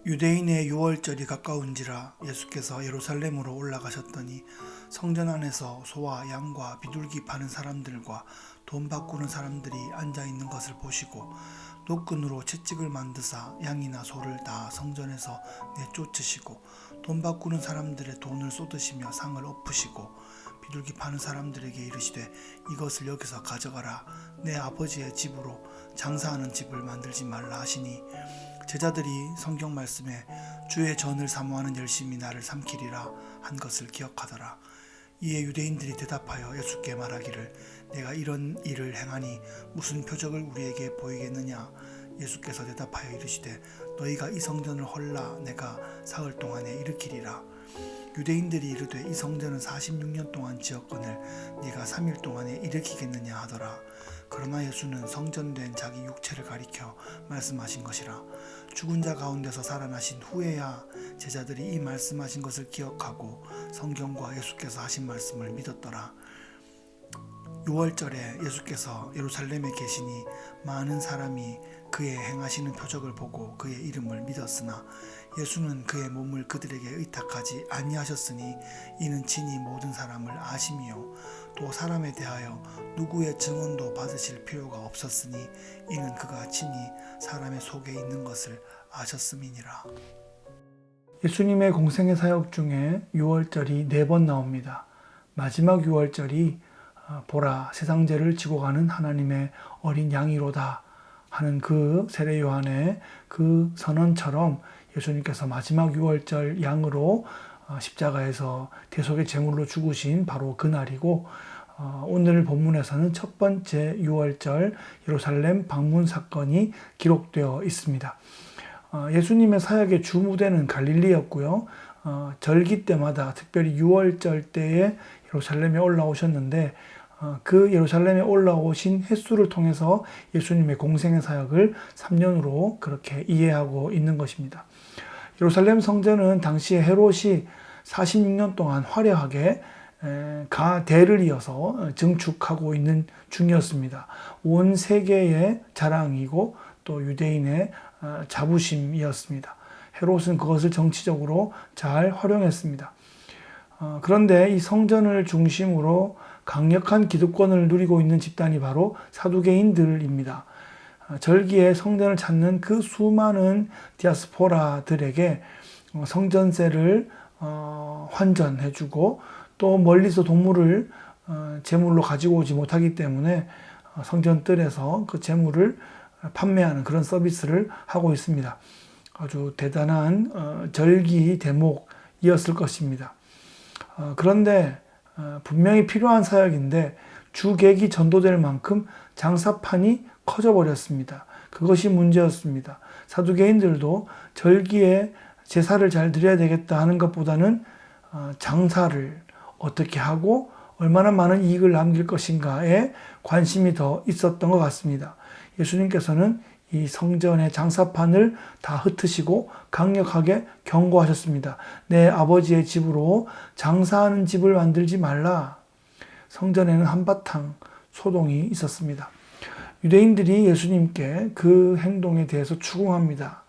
유대인의 유월절이 가까운지라 예수께서 예루살렘으로 올라가셨더니 성전 안에서 소와 양과 비둘기 파는 사람들과 돈 바꾸는 사람들이 앉아 있는 것을 보시고 노끈으로 채찍을 만드사 양이나 소를 다 성전에서 내쫓으시고 돈 바꾸는 사람들의 돈을 쏟으시며 상을 엎으시고 비둘기 파는 사람들에게 이르시되 이것을 여기서 가져가라. 내 아버지의 집으로 장사하는 집을 만들지 말라 하시니 제자들이 성경 말씀에 주의 전을 사모하는 열심이 나를 삼키리라 한 것을 기억하더라. 이에 유대인들이 대답하여 예수께 말하기를 내가 이런 일을 행하니 무슨 표적을 우리에게 보이겠느냐. 예수께서 대답하여 이르시되 너희가 이 성전을 헐라 내가 사흘 동안에 일으키리라. 유대인들이 이르되 이 성전은 46년 동안 지었거늘 네가 3일 동안에 일으키겠느냐 하더라. 그러나 예수는 성전된 자기 육체를 가리켜 말씀하신 것이라. 죽은 자 가운데서 살아나신 후에야 제자들이 이 말씀하신 것을 기억하고 성경과 예수께서 하신 말씀을 믿었더라. 6월절에 예수께서 예루살렘에 계시니 많은 사람이 그의 행하시는 표적을 보고 그의 이름을 믿었으나 예수는 그의 몸을 그들에게 의탁하지 아니하셨으니 이는 친히 모든 사람을 아심이요 또 사람에 대하여 누구의 증언도 받으실 필요가 없었으니 이는 그가 친히 사람의 속에 있는 것을 아셨음이니라. 예수님의 공생의 사역 중에 6월절이 4번 나옵니다. 마지막 6월절이 보라 세상죄를 지고 가는 하나님의 어린 양이로다 하는 그 세례 요한의 그 선언처럼 예수님께서 마지막 6월절 양으로 십자가에서 대속의 제물로 죽으신 바로 그날이고 오늘 본문에서는 첫 번째 6월절 예루살렘 방문 사건이 기록되어 있습니다. 예수님의 사역의 주무대는 갈릴리였고요. 절기 때마다 특별히 6월절 때에 예루살렘에 올라오셨는데 그 예루살렘에 올라오신 횟수를 통해서 예수님의 공생의 사역을 3년으로 그렇게 이해하고 있는 것입니다. 예루살렘 성전은 당시에 헤롯이 46년 동안 화려하게 대를 이어서 증축하고 있는 중이었습니다. 온 세계의 자랑이고 또 유대인의 자부심이었습니다. 헤롯은 그것을 정치적으로 잘 활용했습니다. 그런데 이 성전을 중심으로 강력한 기득권을 누리고 있는 집단이 바로 사두개인들입니다. 절기에 성전을 찾는 그 수많은 디아스포라들에게 성전세를 환전해주고 또 멀리서 동물을 제물로 가지고 오지 못하기 때문에 성전뜰에서 그 제물을 판매하는 그런 서비스를 하고 있습니다. 아주 대단한 절기 대목이었을 것입니다. 그런데 분명히 필요한 사역인데 주객이 전도될 만큼 장사판이 커져버렸습니다. 그것이 문제였습니다. 사두개인들도 절기에 제사를 잘 드려야 되겠다 하는 것보다는 장사를 어떻게 하고 얼마나 많은 이익을 남길 것인가에 관심이 더 있었던 것 같습니다. 예수님께서는 이 성전의 장사판을 다 흩으시고 강력하게 경고하셨습니다. 내 아버지의 집으로 장사하는 집을 만들지 말라. 성전에는 한바탕 소동이 있었습니다. 유대인들이 예수님께 그 행동에 대해서 추궁합니다.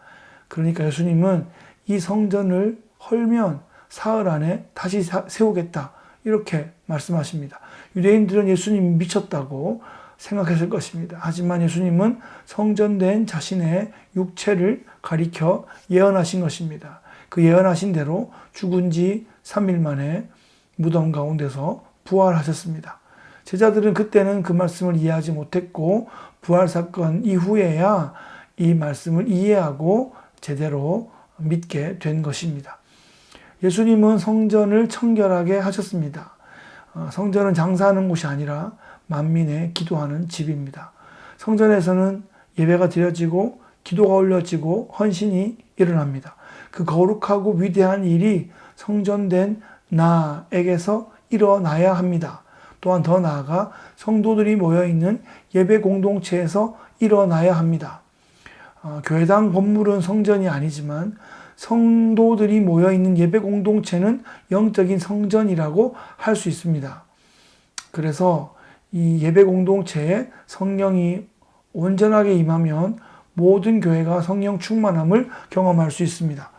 그러니까 예수님은 이 성전을 헐면 사흘 안에 다시 세우겠다. 이렇게 말씀하십니다. 유대인들은 예수님이 미쳤다고 생각했을 것입니다. 하지만 예수님은 성전된 자신의 육체를 가리켜 예언하신 것입니다. 그 예언하신 대로 죽은 지 3일 만에 무덤 가운데서 부활하셨습니다. 제자들은 그때는 그 말씀을 이해하지 못했고 부활 사건 이후에야 이 말씀을 이해하고 제대로 믿게 된 것입니다. 예수님은 성전을 청결하게 하셨습니다. 성전은 장사하는 곳이 아니라 만민의 기도하는 집입니다. 성전에서는 예배가 드려지고 기도가 올려지고 헌신이 일어납니다. 그 거룩하고 위대한 일이 성전된 나에게서 일어나야 합니다. 또한 더 나아가 성도들이 모여있는 예배 공동체에서 일어나야 합니다. 교회당 건물은 성전이 아니지만 성도들이 모여있는 예배 공동체는 영적인 성전이라고 할 수 있습니다. 그래서 이 예배 공동체에 성령이 온전하게 임하면 모든 교회가 성령 충만함을 경험할 수 있습니다.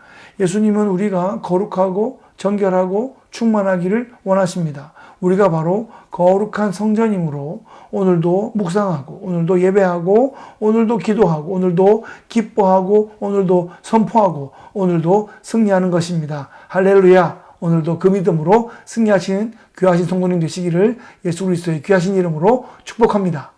예수님은 우리가 거룩하고 정결하고 충만하기를 원하십니다. 우리가 바로 거룩한 성전이므로 오늘도 묵상하고, 오늘도 예배하고, 오늘도 기도하고, 오늘도 기뻐하고, 오늘도 선포하고, 오늘도 승리하는 것입니다. 할렐루야! 오늘도 그 믿음으로 승리하시는 귀하신 성도님 되시기를 예수 그리스도의 귀하신 이름으로 축복합니다.